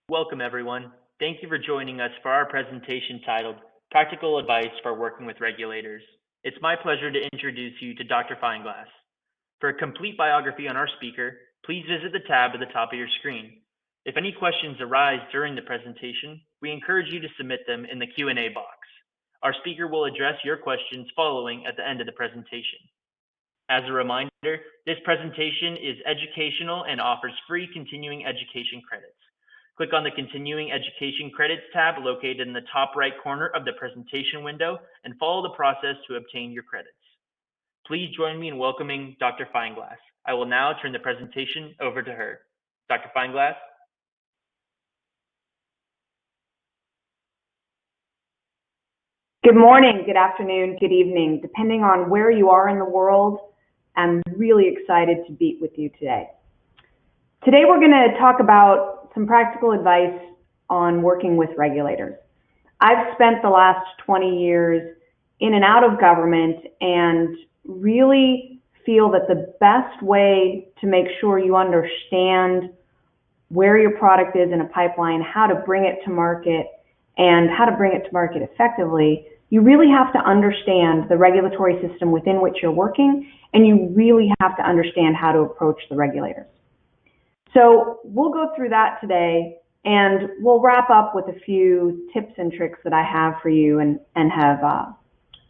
Welcome, everyone. Thank you for joining us for our presentation titled Practical Advice for Working with Regulators. It's my pleasure to introduce you to Dr. Feinglass. For a complete biography on our speaker, please visit the tab at the top of your screen. If any questions arise during the presentation, we encourage you to submit them in the Q&A box. Our speaker will address your questions following at the end of the presentation. As a reminder, this presentation is educational and offers free continuing education credits. Click on the Continuing Education Credits tab located in the top right corner of the presentation window and follow the process to obtain your credits. Please join me in welcoming Dr. Feinglass. I will now turn the presentation over to her. Dr. Feinglass. Good morning, good afternoon, good evening, depending on where you are in the world. I'm really excited to be with you today. Today we're going to talk about some practical advice on working with regulators. I've spent the last 20 years in and out of government and really feel that the best way to make sure you understand where your product is in a pipeline, how to bring it to market, and how to bring it to market effectively, you really have to understand the regulatory system within which you're working, and you really have to understand how to approach the regulators. So we'll go through that today, and we'll wrap up with a few tips and tricks that I have for you and have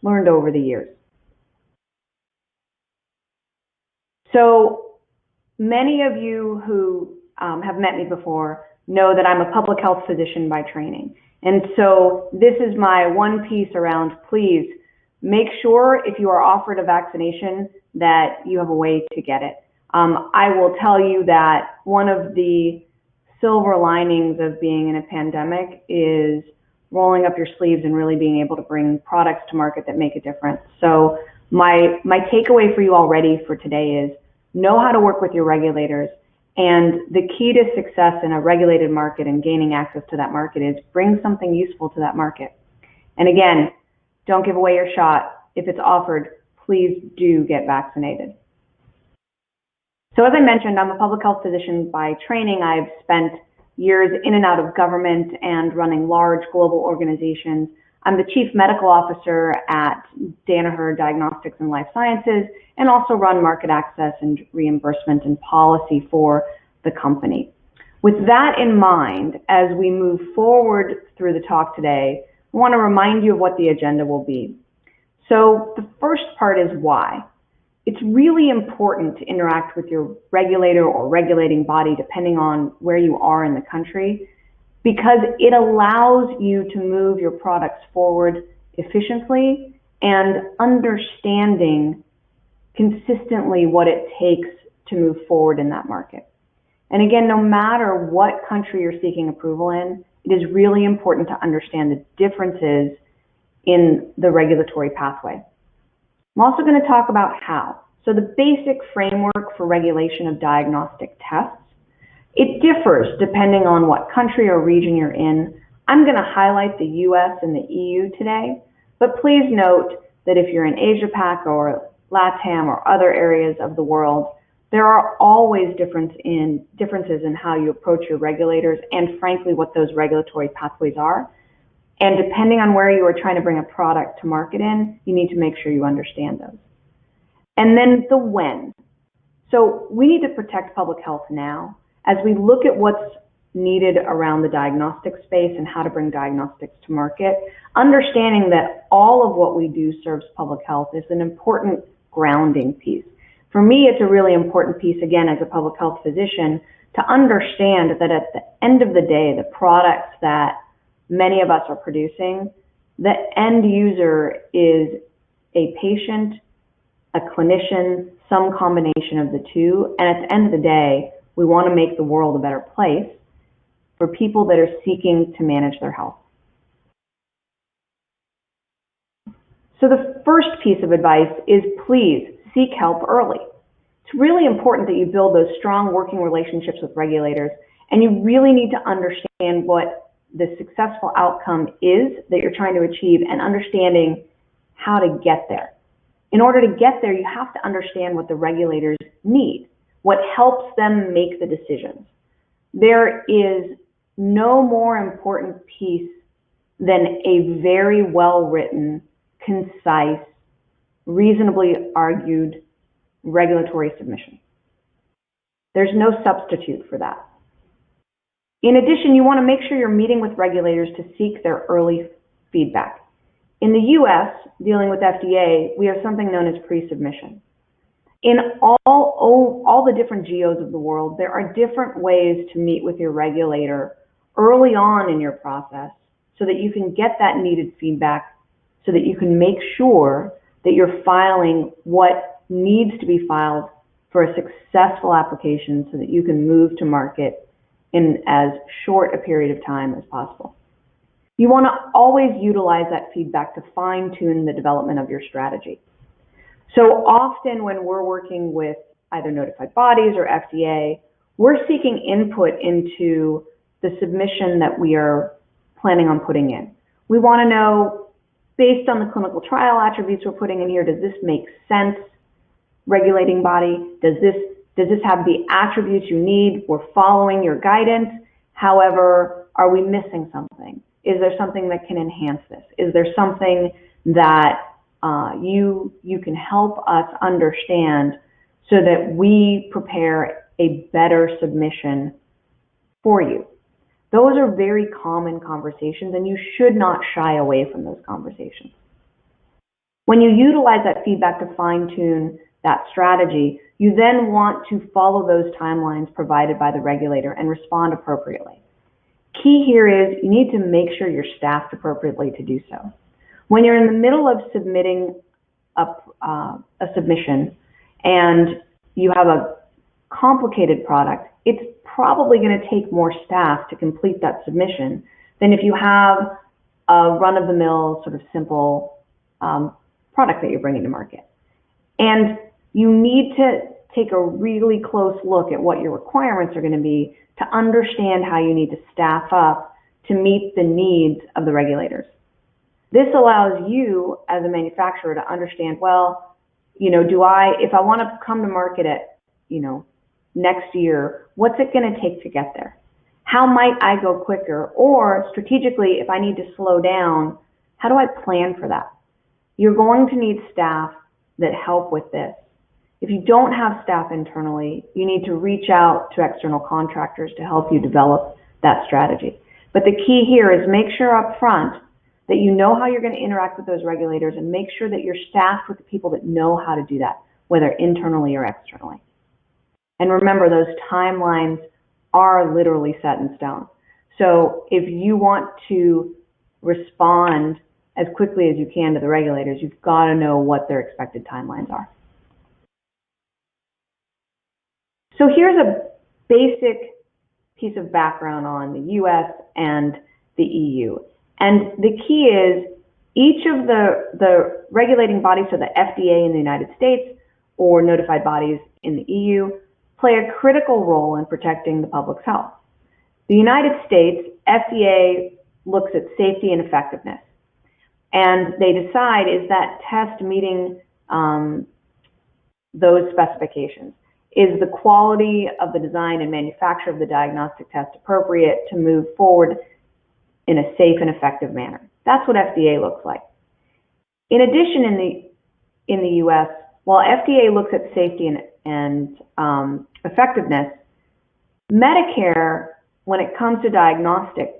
learned over the years. So many of you who have met me before know that I'm a public health physician by training. And so this is my one piece around, please make sure if you are offered a vaccination that you have a way to get it. I will tell you that one of the silver linings of being in a pandemic is rolling up your sleeves and really being able to bring products to market that make a difference. So my takeaway for you already for today is know how to work with your regulators. And the key to success in a regulated market and gaining access to that market is bring something useful to that market. And again, don't give away your shot. If it's offered, please do get vaccinated. So as I mentioned, I'm a public health physician by training. I've spent years in and out of government and running large global organizations. I'm the chief medical officer at Danaher Diagnostics and Life Sciences, and also run market access and reimbursement and policy for the company. With that in mind, as we move forward through the talk today, I want to remind you of what the agenda will be. So the first part is why. It's really important to interact with your regulator or regulating body, depending on where you are in the country, because it allows you to move your products forward efficiently and understanding consistently what it takes to move forward in that market. And again, no matter what country you're seeking approval in, it is really important to understand the differences in the regulatory pathway. I'm also going to talk about how. So the basic framework for regulation of diagnostic tests, it differs depending on what country or region you're in. I'm going to highlight the US and the EU today, but please note that if you're in Asia Pac or LATAM or other areas of the world, there are always differences in how you approach your regulators and frankly what those regulatory pathways are. And depending on where you are trying to bring a product to market in, you need to make sure you understand those. And then the when. So we need to protect public health now. As we look at what's needed around the diagnostic space and how to bring diagnostics to market, understanding that all of what we do serves public health is an important grounding piece. For me, it's a really important piece, again, as a public health physician, to understand that at the end of the day, the products that many of us are producing, the end user is a patient, a clinician, some combination of the two. And at the end of the day, we want to make the world a better place for people that are seeking to manage their health. So the first piece of advice is please seek help early. It's really important that you build those strong working relationships with regulators, and you really need to understand what the successful outcome is that you're trying to achieve and understanding how to get there. In order to get there, you have to understand what the regulators need, what helps them make the decisions. There is no more important piece than a very well-written, concise, reasonably argued regulatory submission. There's no substitute for that. In addition, you want to make sure you're meeting with regulators to seek their early feedback. In the US, dealing with FDA, we have something known as pre-submission. In all the different geos of the world, there are different ways to meet with your regulator early on in your process so that you can get that needed feedback, so that you can make sure that you're filing what needs to be filed for a successful application so that you can move to market in as short a period of time as possible. You want to always utilize that feedback to fine-tune the development of your strategy. So often when we're working with either notified bodies or FDA, we're seeking input into the submission that we are planning on putting in. We want to know, based on the clinical trial attributes we're putting in here, does this make sense, regulating body? Does this have the attributes you need? We're following your guidance. However, are we missing something? Is there something that can enhance this? Is there something that you can help us understand so that we prepare a better submission for you? Those are very common conversations, and you should not shy away from those conversations. When you utilize that feedback to fine-tune that strategy, you then want to follow those timelines provided by the regulator and respond appropriately. Key here is you need to make sure you're staffed appropriately to do so. When you're in the middle of submitting a submission and you have a complicated product, it's probably going to take more staff to complete that submission than if you have a run-of-the-mill sort of simple product that you're bringing to market. And you need to take a really close look at what your requirements are going to be to understand how you need to staff up to meet the needs of the regulators. This allows you as a manufacturer to understand, well, if I want to come to market at, next year, what's it going to take to get there? How might I go quicker? Or strategically, if I need to slow down, how do I plan for that? You're going to need staff that help with this. If you don't have staff internally, you need to reach out to external contractors to help you develop that strategy. But the key here is make sure up front that you know how you're going to interact with those regulators and make sure that you're staffed with the people that know how to do that, whether internally or externally. And remember, those timelines are literally set in stone. So if you want to respond as quickly as you can to the regulators, you've got to know what their expected timelines are. So here's a basic piece of background on the US and the EU. And the key is each of the regulating bodies, so the FDA in the United States or notified bodies in the EU, play a critical role in protecting the public's health. The United States, FDA looks at safety and effectiveness. And they decide, is that test meeting those specifications? Is the quality of the design and manufacture of the diagnostic test appropriate to move forward in a safe and effective manner? That's what FDA looks like. In addition, in the US, while FDA looks at safety and effectiveness, Medicare, when it comes to diagnostics,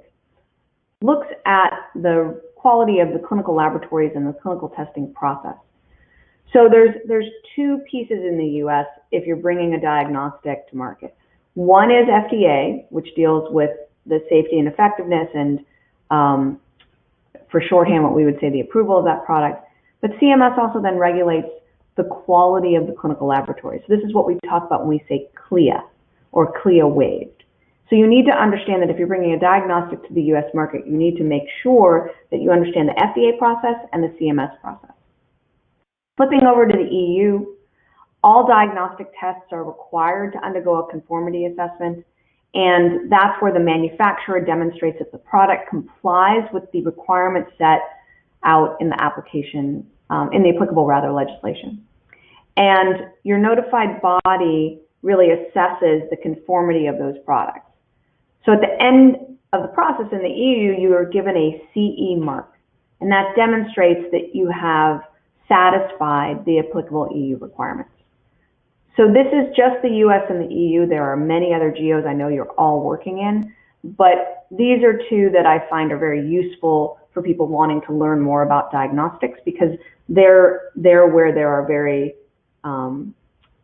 looks at the quality of the clinical laboratories and the clinical testing process. So there's two pieces in the US if you're bringing a diagnostic to market. One is FDA, which deals with the safety and effectiveness and for shorthand, what we would say the approval of that product. But CMS also then regulates the quality of the clinical laboratory. So this is what we talk about when we say CLIA or CLIA waived. So you need to understand that if you're bringing a diagnostic to the US market, you need to make sure that you understand the FDA process and the CMS process. Flipping over to the EU, all diagnostic tests are required to undergo a conformity assessment, and that's where the manufacturer demonstrates that the product complies with the requirements set out in the application, in the applicable legislation. And your notified body really assesses the conformity of those products. So at the end of the process in the EU, you are given a CE mark, and that demonstrates that you have satisfied the applicable EU requirements. So this is just the US and the EU. There are many other geos I know you're all working in, but these are two that I find are very useful for people wanting to learn more about diagnostics, because they're where there are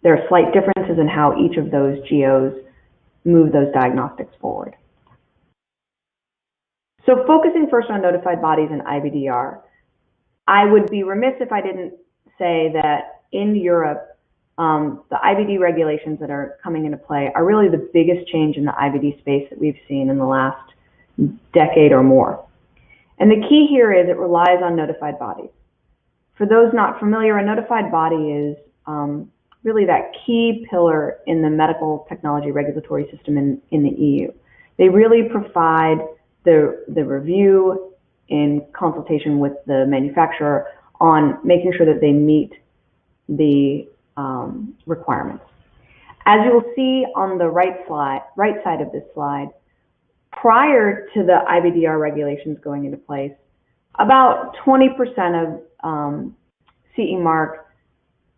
there are slight differences in how each of those geos move those diagnostics forward. So focusing first on notified bodies and IVDR, I would be remiss if I didn't say that in Europe, the IVD regulations that are coming into play are really the biggest change in the IVD space that we've seen in the last decade or more. And the key here is it relies on notified bodies. For those not familiar, a notified body is really that key pillar in the medical technology regulatory system in the EU. They really provide the review in consultation with the manufacturer on making sure that they meet the requirements. As you will see on the right side of this slide, prior to the IVDR regulations going into place, about 20% of CE mark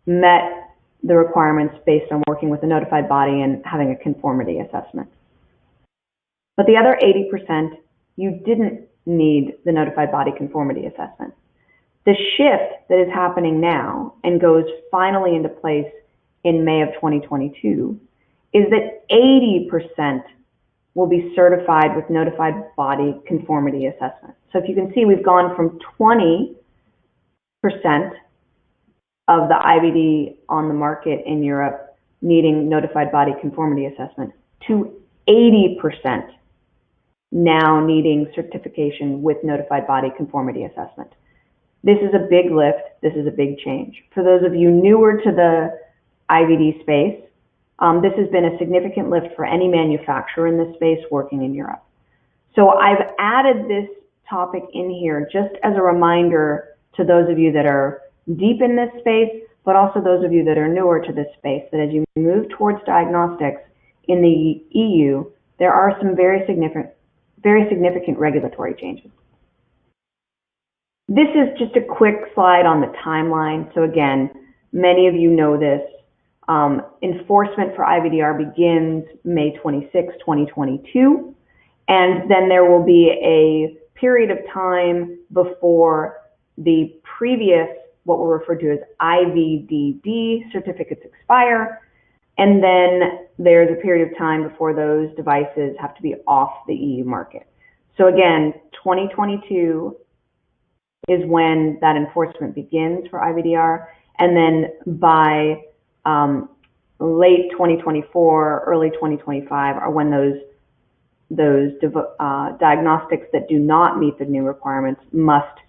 met the requirements based on working with a notified body and having a conformity assessment. But the other 80%, you didn't need the notified body conformity assessment. The shift that is happening now and goes finally into place in May of 2022 is that 80% will be certified with notified body conformity assessment. So if you can see, we've gone from 20% of the IVD on the market in Europe needing notified body conformity assessment to 80% now needing certification with notified body conformity assessment. This is a big lift. This is a big change. For those of you newer to the IVD space, this has been a significant lift for any manufacturer in this space working in Europe. So I've added this topic in here just as a reminder to those of you that are deep in this space, but also those of you that are newer to this space, that as you move towards diagnostics in the EU, there are some very significant regulatory changes. This is just a quick slide on the timeline. So again, many of you know this. Enforcement for IVDR begins May 26, 2022, and then there will be a period of time before the previous, what were referred to as IVDD certificates expire, and then there's a period of time before those devices have to be off the EU market. So again, 2022 is when that enforcement begins for IVDR, and then by late 2024, early 2025 are when those diagnostics that do not meet the new requirements must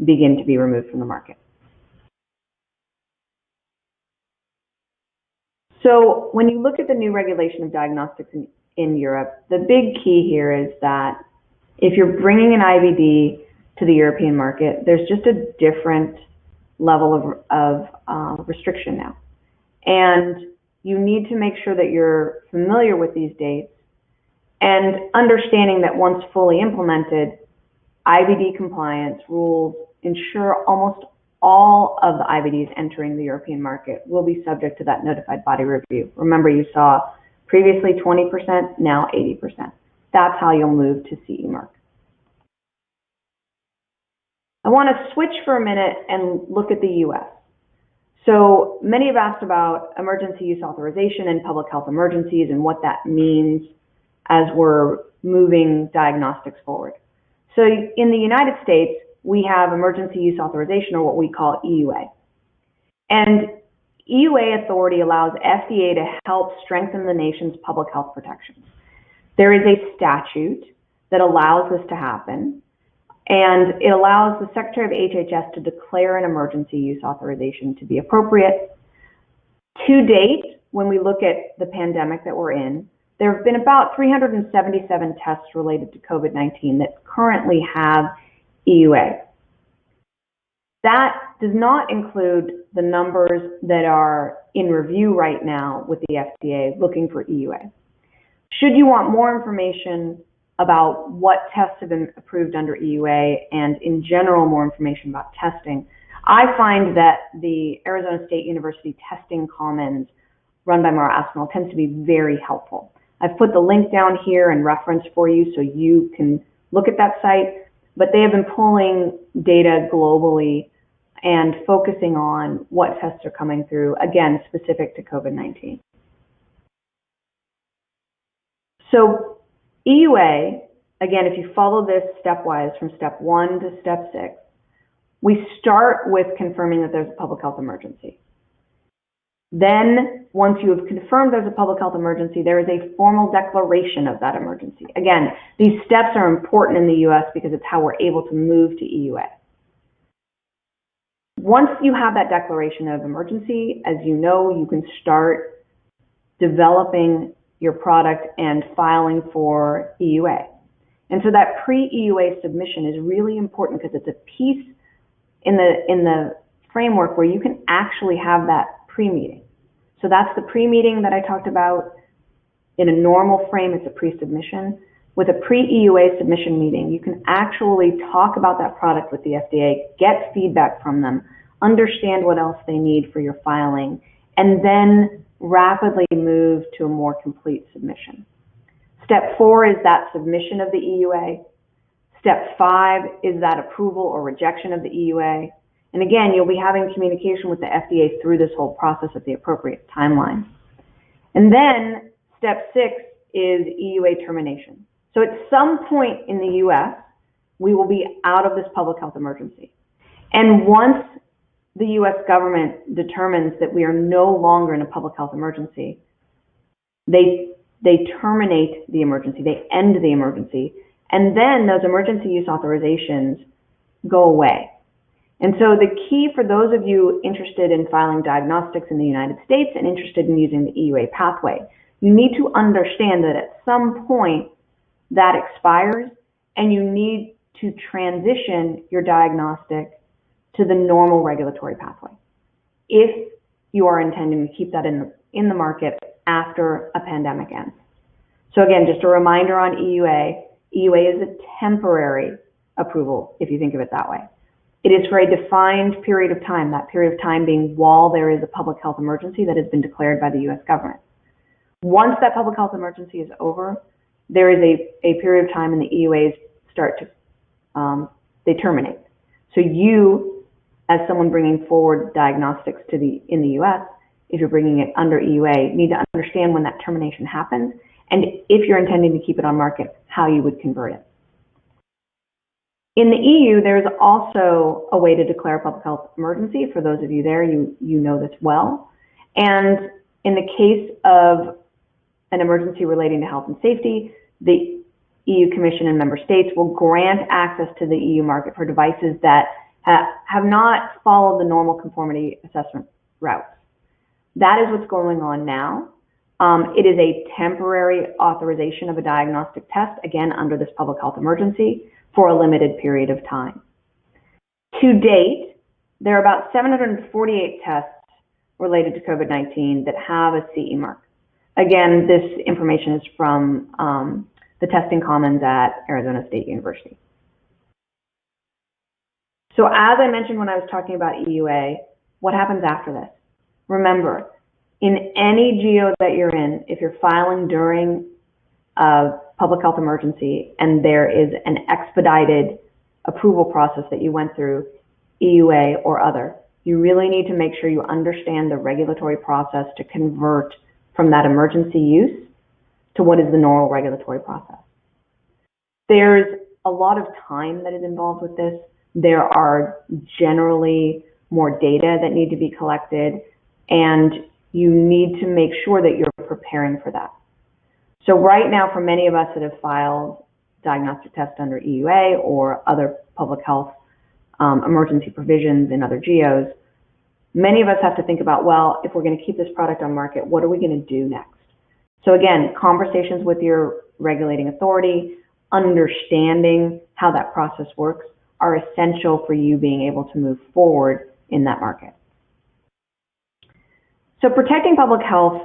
begin to be removed from the market. So when you look at the new regulation of diagnostics in Europe, the big key here is that if you're bringing an IVD to the European market, there's just a different level of restriction now. And you need to make sure that you're familiar with these dates and understanding that once fully implemented, IVD compliance rules ensure almost all of the IVDs entering the European market will be subject to that notified body review. Remember, you saw previously 20%, now 80%. That's how you'll move to CE mark. I want to switch for a minute and look at the US. So many have asked about emergency use authorization and public health emergencies and what that means as we're moving diagnostics forward. So in the United States, we have emergency use authorization, or what we call EUA. And EUA authority allows FDA to help strengthen the nation's public health protections. There is a statute that allows this to happen, and it allows the Secretary of HHS to declare an emergency use authorization to be appropriate. To date, when we look at the pandemic that we're in, there have been about 377 tests related to COVID-19 that currently have EUA. That does not include the numbers that are in review right now with the FDA looking for EUA. Should you want more information about what tests have been approved under EUA and in general more information about testing, I find that the Arizona State University Testing Commons run by Mara Aspinall tends to be very helpful. I've put the link down here and reference for you so you can look at that site, but they have been pulling data globally and focusing on what tests are coming through, again, specific to COVID-19. So EUA, again, if you follow this stepwise from step 1 to step 6, we start with confirming that there's a public health emergency. Then, once you have confirmed there's a public health emergency, there is a formal declaration of that emergency. Again, these steps are important in the US because it's how we're able to move to EUA. Once you have that declaration of emergency, as you know, you can start developing your product and filing for EUA. And so that pre-EUA submission is really important because it's a piece in the framework where you can actually have that pre-meeting. So that's the pre-meeting that I talked about. In a normal frame, it's a pre-submission. With a pre-EUA submission meeting, you can actually talk about that product with the FDA, get feedback from them, understand what else they need for your filing, and then rapidly move to a more complete submission. Step 4 is that submission of the EUA. Step 5 is that approval or rejection of the EUA. And again, you'll be having communication with the FDA through this whole process at the appropriate timeline. And then step 6 is EUA termination. So at some point in the US, we will be out of this public health emergency. And once the US government determines that we are no longer in a public health emergency, they terminate the emergency, they end the emergency, and then those emergency use authorizations go away. And so the key for those of you interested in filing diagnostics in the United States and interested in using the EUA pathway, you need to understand that at some point that expires and you need to transition your diagnostic to the normal regulatory pathway if you are intending to keep that in the market after a pandemic ends. So again, just a reminder on EUA, EUA is a temporary approval if you think of it that way. It is for a defined period of time, that period of time being while there is a public health emergency that has been declared by the US government. Once that public health emergency is over, there is a period of time and the EUAs start to, they terminate. So you, as someone bringing forward diagnostics in the US, if you're bringing it under EUA, need to understand when that termination happens, and if you're intending to keep it on market, how you would convert it. In the EU, there's also a way to declare a public health emergency. For those of you there, you know this well. And in the case of an emergency relating to health and safety, the EU Commission and member states will grant access to the EU market for devices that have not followed the normal conformity assessment routes. That is what's going on now. It is a temporary authorization of a diagnostic test, again, under this public health emergency for a limited period of time. To date, there are about 748 tests related to COVID-19 that have a CE mark. Again, this information is from the testing commons at Arizona State University. So as I mentioned when I was talking about EUA, what happens after this? Remember, in any geo that you're in, if you're filing during a public health emergency and there is an expedited approval process that you went through, EUA or other, you really need to make sure you understand the regulatory process to convert from that emergency use to what is the normal regulatory process. There's a lot of time that is involved with this. There are generally more data that need to be collected, and you need to make sure that you're preparing for that. So right now, for many of us that have filed diagnostic tests under EUA or other public health emergency provisions in other geos, many of us have to think about, well, if we're going to keep this product on market, what are we going to do next? So again, conversations with your regulating authority, understanding how that process works are essential for you being able to move forward in that market. So protecting public health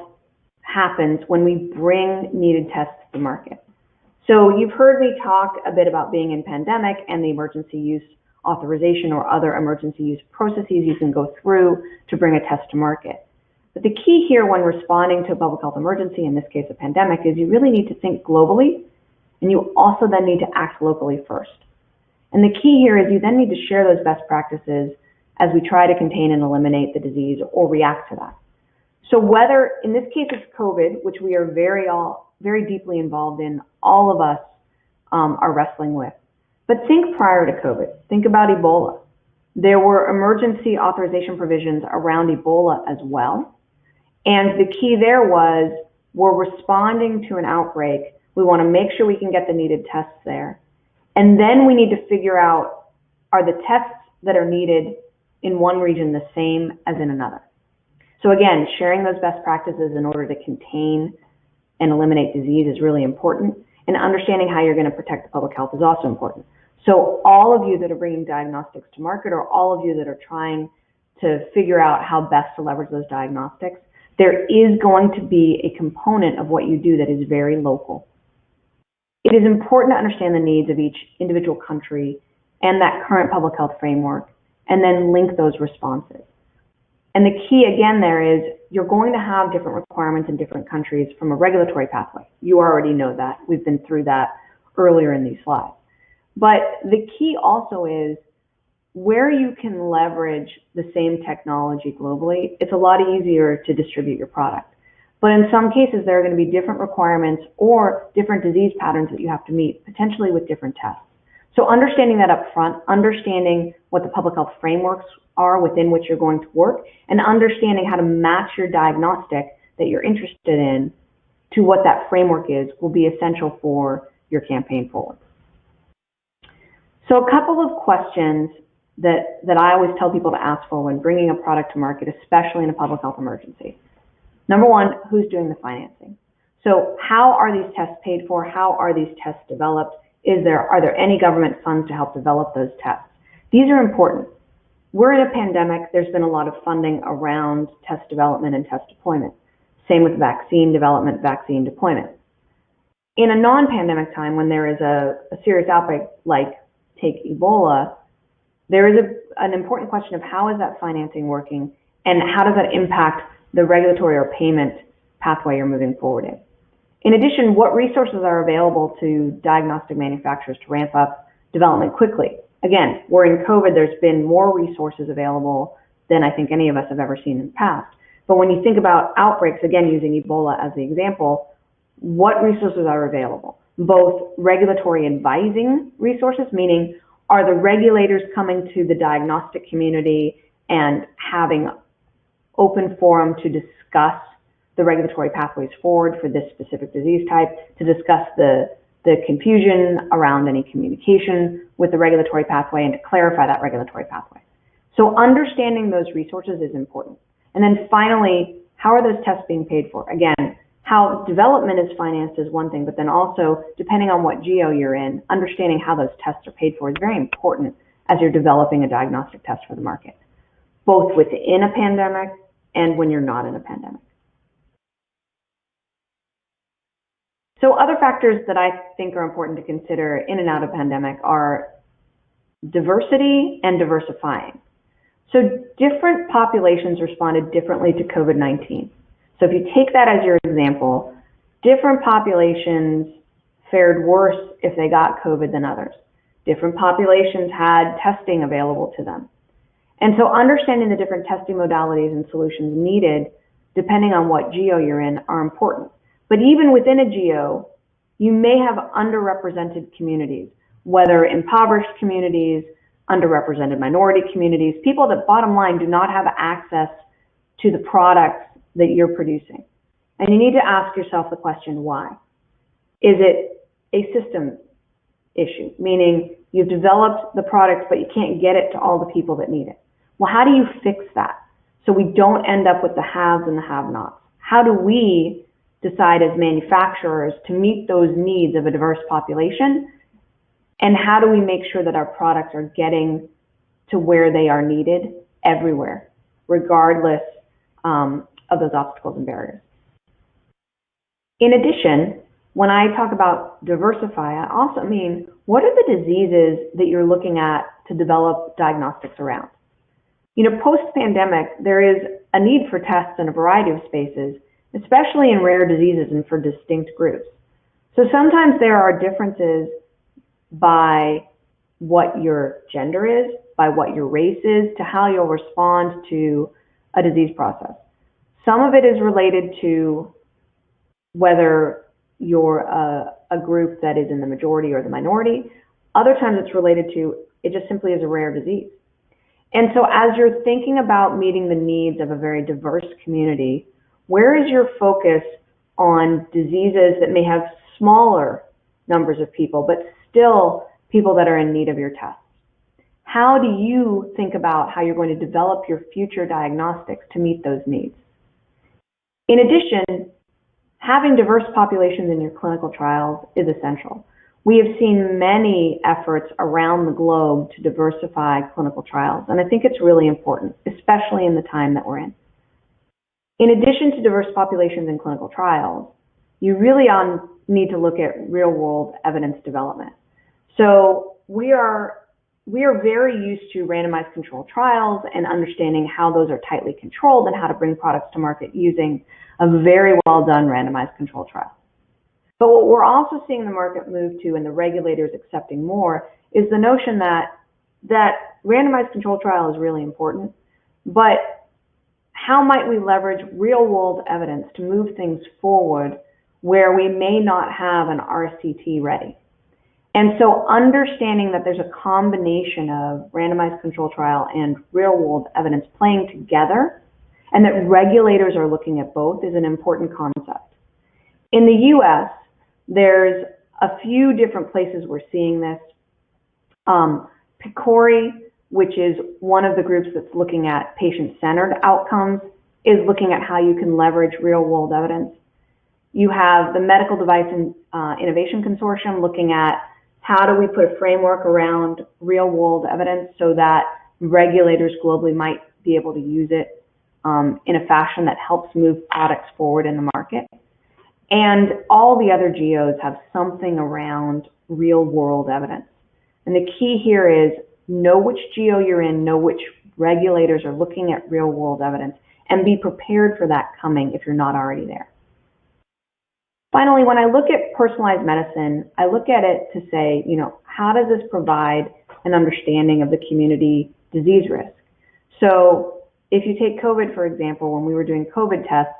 happens when we bring needed tests to the market. So you've heard me talk a bit about being in pandemic and the emergency use authorization or other emergency use processes you can go through to bring a test to market. But the key here when responding to a public health emergency, in this case a pandemic, is you really need to think globally, and you also then need to act locally first. And the key here is you then need to share those best practices as we try to contain and eliminate the disease or react to that. So whether, in this case it's COVID, which we are very deeply involved in, all of us are wrestling with. But think prior to COVID, think about Ebola. There were emergency authorization provisions around Ebola as well. And the key there was, we're responding to an outbreak. We want to make sure we can get the needed tests there. And then we need to figure out, are the tests that are needed in one region the same as in another? So again, sharing those best practices in order to contain and eliminate disease is really important. And understanding how you're going to protect the public health is also important. So all of you that are bringing diagnostics to market, or all of you that are trying to figure out how best to leverage those diagnostics, there is going to be a component of what you do that is very local. It is important to understand the needs of each individual country and that current public health framework, and then link those responses. And the key again there is, you're going to have different requirements in different countries from a regulatory pathway. You already know that. We've been through that earlier in these slides. But the key also is, where you can leverage the same technology globally, it's a lot easier to distribute your product. But in some cases, there are going to be different requirements or different disease patterns that you have to meet, potentially with different tests. So understanding that up front, understanding what the public health frameworks are within which you're going to work, and understanding how to match your diagnostic that you're interested in to what that framework is, will be essential for your campaign forward. So a couple of questions that I always tell people to ask for when bringing a product to market, especially in a public health emergency. Number one, who's doing the financing? So how are these tests paid for? How are these tests developed? Are there any government funds to help develop those tests? These are important. We're in a pandemic. There's been a lot of funding around test development and test deployment. Same with vaccine development, vaccine deployment. In a non-pandemic time, when there is a serious outbreak like take Ebola, there is an important question of how is that financing working, and how does that impact the regulatory or payment pathway you're moving forward in. In addition, what resources are available to diagnostic manufacturers to ramp up development quickly? Again, we're in COVID, there's been more resources available than I think any of us have ever seen in the past. But when you think about outbreaks, again, using Ebola as the example, what resources are available? Both regulatory advising resources, meaning are the regulators coming to the diagnostic community and having open forum to discuss the regulatory pathways forward for this specific disease type, to discuss the confusion around any communication with the regulatory pathway, and to clarify that regulatory pathway. So understanding those resources is important. And then finally, how are those tests being paid for? Again, how development is financed is one thing, but then also, depending on what geo you're in, understanding how those tests are paid for is very important as you're developing a diagnostic test for the market, both within a pandemic and when you're not in a pandemic. So other factors that I think are important to consider in and out of pandemic are diversity and diversifying. So different populations responded differently to COVID-19. So if you take that as your example, different populations fared worse if they got COVID than others. Different populations had testing available to them. And so understanding the different testing modalities and solutions needed, depending on what geo you're in, are important. But even within a geo, you may have underrepresented communities, whether impoverished communities, underrepresented minority communities, people that bottom line do not have access to the products that you're producing. And you need to ask yourself the question, why? Is it a system issue, meaning you've developed the product, but you can't get it to all the people that need it? Well, how do you fix that so we don't end up with the haves and the have-nots? How do we decide as manufacturers to meet those needs of a diverse population? And how do we make sure that our products are getting to where they are needed everywhere, regardless of those obstacles and barriers? In addition, when I talk about diversify, I also mean, what are the diseases that you're looking at to develop diagnostics around? Post-pandemic, there is a need for tests in a variety of spaces, especially in rare diseases and for distinct groups. So sometimes there are differences by what your gender is, by what your race is, to how you'll respond to a disease process. Some of it is related to whether you're a group that is in the majority or the minority. Other times it's related to, it just simply is a rare disease. And so as you're thinking about meeting the needs of a very diverse community, where is your focus on diseases that may have smaller numbers of people, but still people that are in need of your tests? How do you think about how you're going to develop your future diagnostics to meet those needs? In addition, having diverse populations in your clinical trials is essential. We have seen many efforts around the globe to diversify clinical trials, and I think it's really important, especially in the time that we're in. In addition to diverse populations in clinical trials, you really need to look at real-world evidence development. So we are very used to randomized controlled trials and understanding how those are tightly controlled and how to bring products to market using a very well-done randomized controlled trial. But what we're also seeing the market move to, and the regulators accepting more, is the notion that randomized controlled trial is really important, but how might we leverage real-world evidence to move things forward where we may not have an RCT ready? And so understanding that there's a combination of randomized controlled trial and real-world evidence playing together, and that regulators are looking at both, is an important concept. In the US, there's a few different places we're seeing this. PCORI, which is one of the groups that's looking at patient-centered outcomes, is looking at how you can leverage real-world evidence. You have the Medical Device Innovation Consortium looking at how do we put a framework around real-world evidence so that regulators globally might be able to use it in a fashion that helps move products forward in the market. And all the other geos have something around real-world evidence. And the key here is know which geo you're in, know which regulators are looking at real-world evidence, and be prepared for that coming if you're not already there. Finally, when I look at personalized medicine, I look at it to say, how does this provide an understanding of the community disease risk? So if you take COVID, for example, when we were doing COVID tests,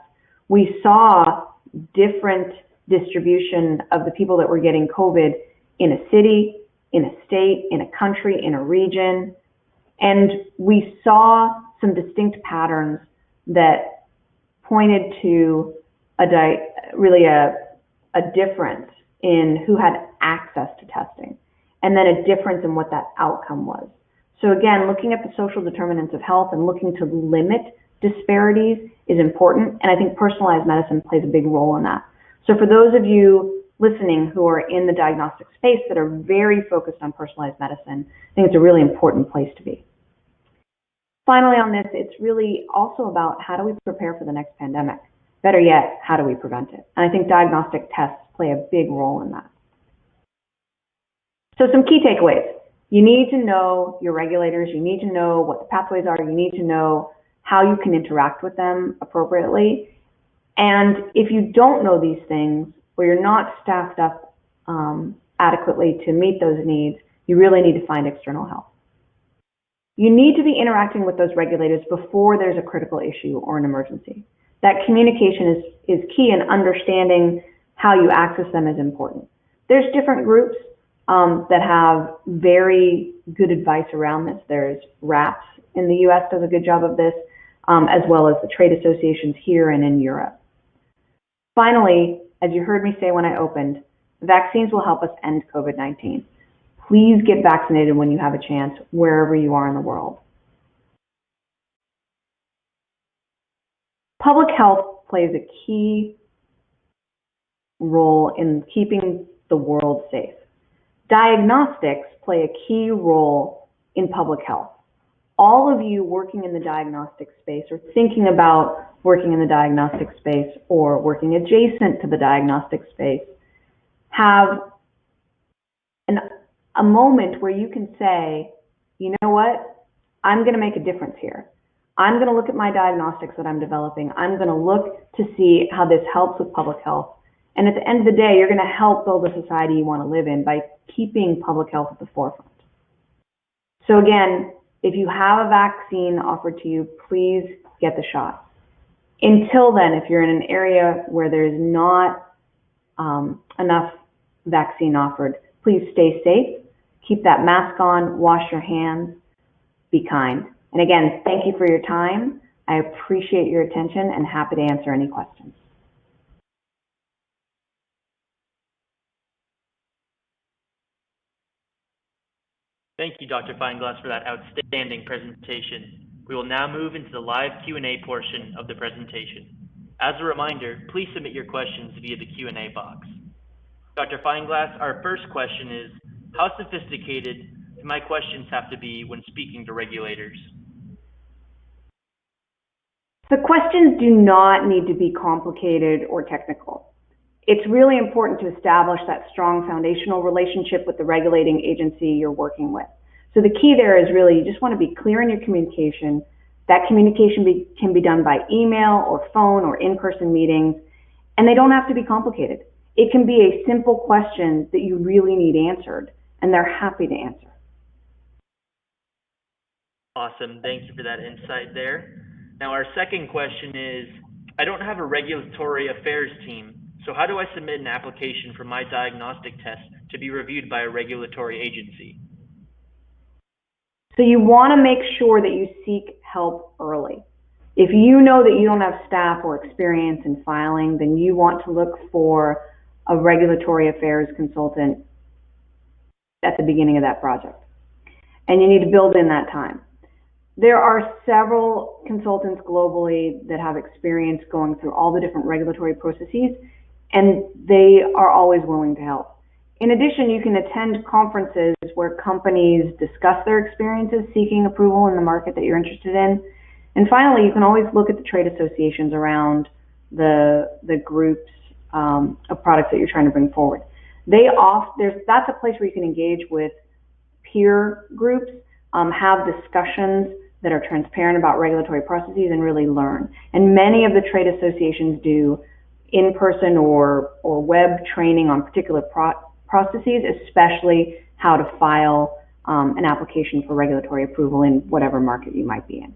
we saw different distribution of the people that were getting COVID in a city, in a state, in a country, in a region. And we saw some distinct patterns that pointed to a difference in who had access to testing, and then a difference in what that outcome was. So again, looking at the social determinants of health and looking to limit disparities is important, and I think personalized medicine plays a big role in that. So for those of you listening who are in the diagnostic space that are very focused on personalized medicine, I think it's a really important place to be. Finally on this, it's really also about how do we prepare for the next pandemic? Better yet, how do we prevent it? And I think diagnostic tests play a big role in that. So some key takeaways. You need to know your regulators, you need to know what the pathways are, you need to know how you can interact with them appropriately. And if you don't know these things, or you're not staffed up adequately to meet those needs, you really need to find external help. You need to be interacting with those regulators before there's a critical issue or an emergency. That communication is key, and understanding how you access them is important. There's different groups that have very good advice around this. There's RAPS in the US does a good job of this, as well as the trade associations here and in Europe. Finally, as you heard me say when I opened, vaccines will help us end COVID-19. Please get vaccinated when you have a chance, wherever you are in the world. Public health plays a key role in keeping the world safe. Diagnostics play a key role in public health. All of you working in the diagnostic space, or thinking about working in the diagnostic space, or working adjacent to the diagnostic space, have a moment where you can say, you know what, I'm going to make a difference here. I'm going to look at my diagnostics that I'm developing. I'm going to look to see how this helps with public health. And at the end of the day, you're going to help build a society you want to live in by keeping public health at the forefront. So again, if you have a vaccine offered to you, please get the shot. Until then, if you're in an area where there is not enough vaccine offered, please stay safe, keep that mask on, wash your hands, be kind. And again, thank you for your time. I appreciate your attention and happy to answer any questions. Thank you, Dr. Feinglass, for that outstanding presentation. We will now move into the live Q&A portion of the presentation. As a reminder, please submit your questions via the Q&A box. Dr. Feinglass, our first question is, how sophisticated do my questions have to be when speaking to regulators? The questions do not need to be complicated or technical. It's really important to establish that strong foundational relationship with the regulating agency you're working with. So the key there is really you just want to be clear in your communication. That communication can be done by email or phone or in-person meetings, and they don't have to be complicated. It can be a simple question that you really need answered, and they're happy to answer. Awesome. Thank you for that insight there. Now, our second question is, I don't have a regulatory affairs team, so how do I submit an application for my diagnostic test to be reviewed by a regulatory agency? So you want to make sure that you seek help early. If you know that you don't have staff or experience in filing, then you want to look for a regulatory affairs consultant at the beginning of that project. And you need to build in that time. There are several consultants globally that have experience going through all the different regulatory processes, and they are always willing to help. In addition, you can attend conferences where companies discuss their experiences seeking approval in the market that you're interested in. And finally, you can always look at the trade associations around the groups of products that you're trying to bring forward. That's a place where you can engage with peer groups, have discussions that are transparent about regulatory processes, and really learn. And many of the trade associations do in-person or web training on particular processes, especially how to file an application for regulatory approval in whatever market you might be in.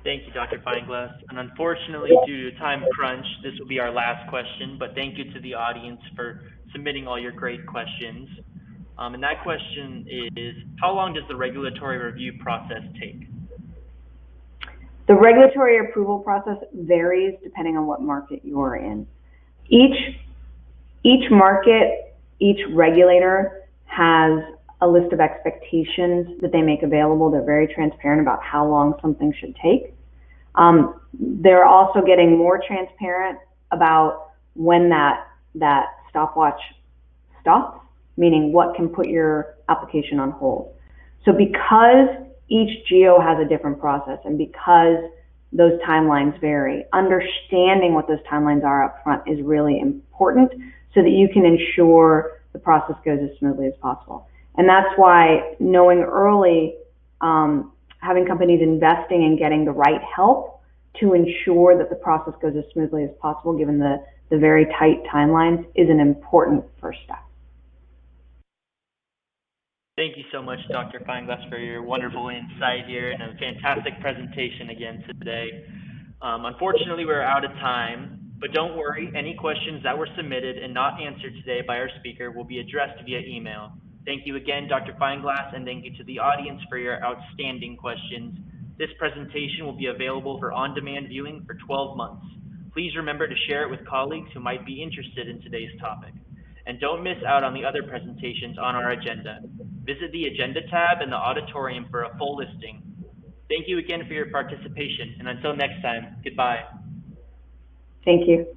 Thank you, Dr. Feinglass. And unfortunately, due to time crunch, this will be our last question, but thank you to the audience for submitting all your great questions. And that question is, how long does the regulatory review process take? The regulatory approval process varies depending on what market you're in. Each market, each regulator has a list of expectations that they make available. They're very transparent about how long something should take. They're also getting more transparent about when that stopwatch stops, meaning what can put your application on hold. So because each geo has a different process and because those timelines vary, understanding what those timelines are up front is really important so that you can ensure the process goes as smoothly as possible. And that's why knowing early, having companies investing in getting the right help to ensure that the process goes as smoothly as possible, given the very tight timelines, is an important first step. Thank you so much, Dr. Feinglass, for your wonderful insight here and a fantastic presentation again today. Unfortunately, we're out of time, but don't worry, any questions that were submitted and not answered today by our speaker will be addressed via email. Thank you again, Dr. Feinglass, and thank you to the audience for your outstanding questions. This presentation will be available for on-demand viewing for 12 months. Please remember to share it with colleagues who might be interested in today's topic. And don't miss out on the other presentations on our agenda. Visit the Agenda tab in the auditorium for a full listing. Thank you again for your participation, and until next time, goodbye. Thank you.